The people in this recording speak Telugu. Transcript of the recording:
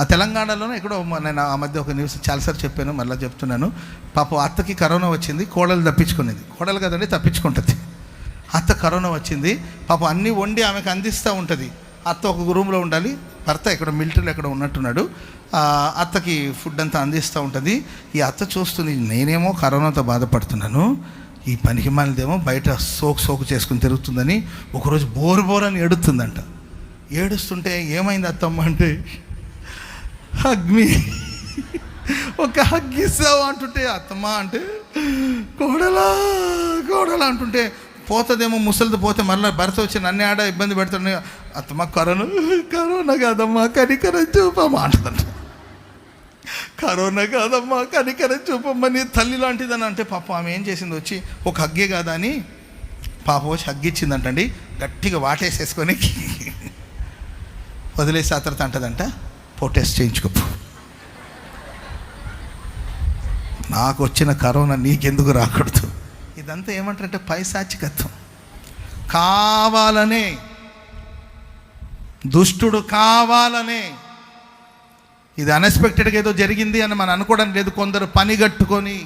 ఆ తెలంగాణలోనే ఎక్కడో నేను ఆ మధ్య ఒక న్యూస్ చాలాసార్లు చెప్పాను, మళ్ళీ చెప్తున్నాను. పాపం అత్తకి కరోనా వచ్చింది, కోడలు తప్పించుకునేది. కోడలు కదండి, తప్పించుకుంటుంది. అత్త కరోనా వచ్చింది, పాపం అన్నీ వండి ఆమెకు అందిస్తూ ఉంటుంది. అత్త ఒక రూమ్లో ఉండాలి, భర్త ఇక్కడ మిలిటరీలో ఎక్కడ ఉన్నట్టున్నాడు. అత్తకి ఫుడ్ అంతా అందిస్తూ ఉంటుంది. ఈ అత్త చూస్తుంది, నేనేమో కరోనాతో బాధపడుతున్నాను, ఈ పనికి మాలిదేమో బయట సోకు చేసుకుని తిరుగుతుందని ఒకరోజు బోరు అని ఏడుస్తుందంట. ఏడుస్తుంటే ఏమైంది అత్తమ్మ అంటే, హగ్మి, ఒక హగ్ ఇస్తావు అంటుంటే, అత్తమ్మ అంటే కోడలా అంటుంటే, పోతుందేమో ముసలిది పోతే మళ్ళీ భర్త వచ్చి నన్ను ఆడ ఇబ్బంది పెడుతున్నాయి. అత్తమ్మ కరోనా కాదమ్మా కనికరం చూపమ్మా అంటుందంట. కరోనా కాదమ్మా కనికరం చూపమ్మా, నీ తల్లి లాంటిదని అంటే, పాపం ఆమె ఏం చేసింది, వచ్చి ఒక హగ్గే కాదా అని పాపం వచ్చి హగ్గిచ్చిందంటండి. గట్టిగా వాటేసేసుకొని వదిలేసి ఆ తర్వాత అంటదంట, టెస్ట్ చేయించుకోపో, నాకు వచ్చిన కరోనా నీకెందుకు రాకూడదు. ఇదంతా ఏమంటారంటే పైశాచికత్వం. కావాలనే, దుష్టుడు కావాలనే, ఇది అన్ఎక్స్పెక్టెడ్గా ఏదో జరిగింది అని మనం అనుకోవడం లేదు. కొందరు పని కట్టుకొని